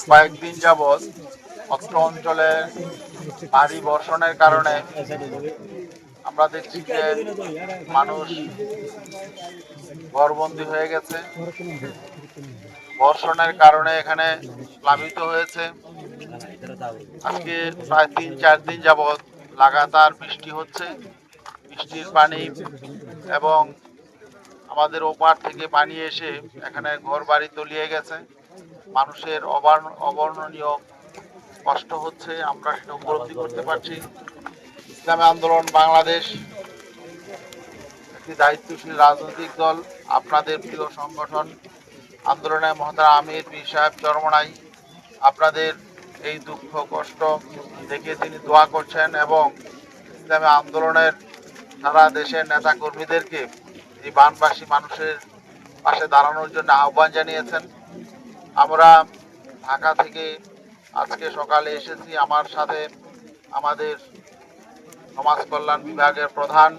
কয়েকদিন যাবৎ অত্র অঞ্চলে ভারী বর্ষণের কারণে আমরা দেখছি যে মানুষ ঘরবন্দি হয়ে গেছে। বর্ষণের কারণে এখানে প্লাবিত হয়েছে। আজকে প্রায় ৩-৪ দিন যাবৎ লাগাতার বৃষ্টি হচ্ছে। বৃষ্টির পানি এবং আমাদের ওপার থেকে পানি এসে এখানে ঘর বাড়ি তলিয়ে গেছে। মানুষের অবর্ণনীয় কষ্ট হচ্ছে, আমরা সেটা উপলব্ধি করতে পারছি। ইসলামী আন্দোলন বাংলাদেশ একটি দায়িত্বশীল রাজনৈতিক দল। আপনাদের প্রিয় সংগঠন আন্দোলনের মহতারা আমির পীর সাহেব চরমনাই আপনাদের এই দুঃখ কষ্ট দেখে তিনি দোয়া করছেন এবং ইসলামী আন্দোলনের সারা দেশের নেতা কর্মীদেরকে এই বানবাসী মানুষের পাশে দাঁড়ানোর জন্য আহ্বান জানিয়েছেন। আমরা ঢাকা থেকে আজকে সকালে এসেছি। আমার সাথে আমাদের সমাজ কল্যাণ বিভাগের প্রধান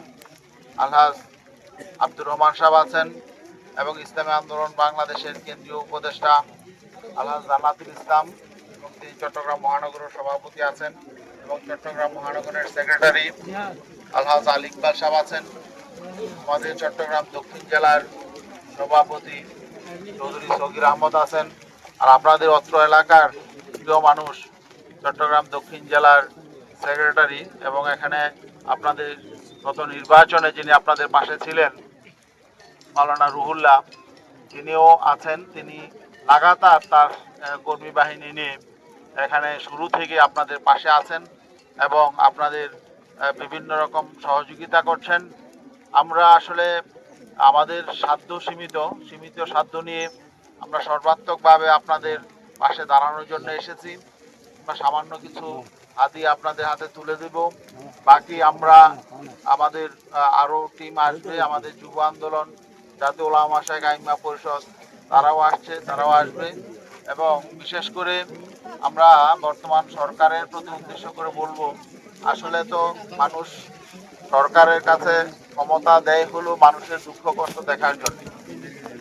আলহাজ আব্দুর রহমান সাহেব আছেন এবং ইসলামী আন্দোলন বাংলাদেশের কেন্দ্রীয় উপদেষ্টা আলহাজ জান্নাতুল ইসলাম এবং তিনি চট্টগ্রাম মহানগরের সভাপতি আছেন এবং চট্টগ্রাম মহানগরের সেক্রেটারি আলহাজ আল ইকবাল সাহেব আছেন। আমাদের চট্টগ্রাম দক্ষিণ জেলার সভাপতি চৌধুরী সগির আহমদ আছেন। আর আপনাদের অত্র এলাকার প্রিয় মানুষ চট্টগ্রাম দক্ষিণ জেলার সেক্রেটারি এবং এখানে আপনাদের গত নির্বাচনে যিনি আপনাদের পাশে ছিলেন মাওলানা রুহুল্লাহ, তিনিও আছেন। তিনি লাগাতার তার কর্মী বাহিনী নিয়ে এখানে শুরু থেকে আপনাদের পাশে আছেন এবং আপনাদের বিভিন্ন রকম সহযোগিতা করছেন। আমরা আসলে আমাদের সীমিত সাধ্য নিয়ে আমরা সর্বাত্মকভাবে আপনাদের পাশে দাঁড়ানোর জন্য এসেছি। আমরা সামান্য কিছু হাদিয়া আপনাদের হাতে তুলে দেব। বাকি আমরা আমাদের আরও টিম আসবে, আমাদের যুব আন্দোলন জাতীয় উলামা শাইখ আইম্মা পরিষদ তারাও আসবে এবং বিশেষ করে আমরা বর্তমান সরকারের প্রতি উদ্দেশ্য করে বলবো, আসলে তো মানুষ সরকারের কাছে ক্ষমতা দেয় হলো মানুষের দুঃখ কষ্ট দেখার জন্য,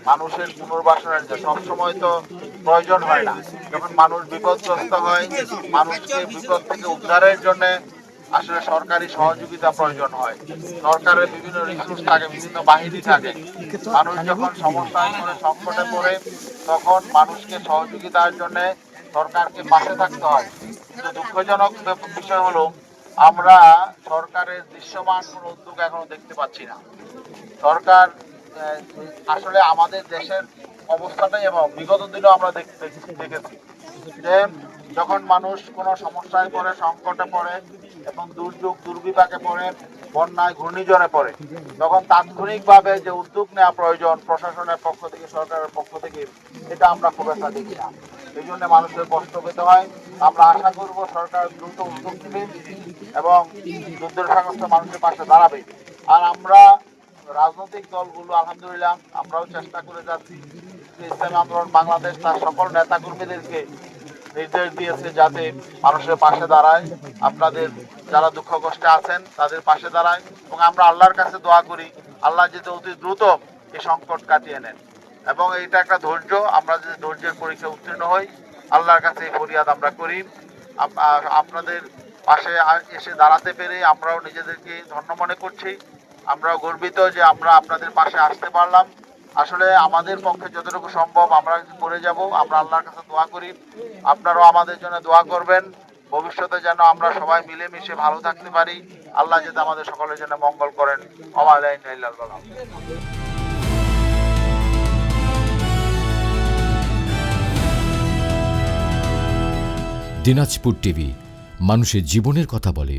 মানুষের পুনর্বাসনের জন্য। সবসময় তো প্রয়োজন হয় না। যখন মানুষ বিপদগ্রস্ত হয়, মানুষকে বিপদ থেকে উদ্ধারের জন্য আসলে সরকারি সহযোগিতা প্রয়োজন হয়। সরকারের বিভিন্ন রিসোর্স থাকে, বিভিন্ন বাহিনী থাকে। মানুষ যখন সমস্যায় পড়ে, সংকটে পড়ে, তখন মানুষকে সহযোগিতার জন্য সরকারকে পাশে থাকতে হয়। কিন্তু দুঃখজনক বিষয় হলো আমরা সরকারের দৃশ্যমান কোনো উদ্যোগ এখনো দেখতে পাচ্ছি না। সরকার আসলে আমাদের দেশের অবস্থাটাই এবং বিগত দিনেও আমরা দেখেছি যে যখন মানুষ কোনো সমস্যায় পড়ে, সংকটে পড়ে এবং দুর্যোগ দুর্বিপাকে পড়ে, বন্যায় ঘূর্ণিঝড়ে পড়ে, তখন তাৎক্ষণিকভাবে যে উদ্যোগ নেওয়া প্রয়োজন প্রশাসনের পক্ষ থেকে, সরকারের পক্ষ থেকে, এটা আমরা খুব একটা দেখি না। এই জন্য মানুষের কষ্ট পেতে হয়। আমরা আশা করব সরকার দ্রুত উদ্যোগ নেবে এবং দুর্দশাগ্রস্ত মানুষের পাশে দাঁড়াবে। আর আমরা রাজনৈতিক দলগুলো আলহামদুলিল্লাহ আমরাও চেষ্টা করে যাচ্ছি। ইসলামী আন্দোলন বাংলাদেশ তার সকল নেতাকর্মীদেরকে নির্দেশ দিয়েছে যাতে মানুষের পাশে দাঁড়ায়, আপনাদের যারা দুঃখ কষ্টে আছেন তাদের পাশে দাঁড়ায় এবং আমরা আল্লাহর কাছে দোয়া করি আল্লাহ যাতে অতি দ্রুত এই সংকট কাটিয়ে নেন। এবং এটা একটা ধৈর্য, আমরা যদি ধৈর্যের পরীক্ষা উত্তীর্ণ হই, আল্লাহর কাছে এই ফরিয়াদ আমরা করি। আপনাদের পাশে এসে দাঁড়াতে পেরে আমরাও নিজেদেরকে ধন্য মনে করছি। আমরাও গর্বিত যে আমরা আপনাদের পাশে আসতে পারলাম। আসলে আমাদের পক্ষে যতটুকু সম্ভব আমরা করে যাব। আমরা আল্লাহর কাছে দোয়া করি, আপনারাও আমাদের জন্য দোয়া করবেন। ভবিষ্যতে যেন আমরা সবাই মিলেমিশে ভালো থাকতে পারি। আল্লাহ যাতে আমাদের সকলের জন্য মঙ্গল করেন। দিনাজপুর টিভি, মানুষের জীবনের কথা বলে।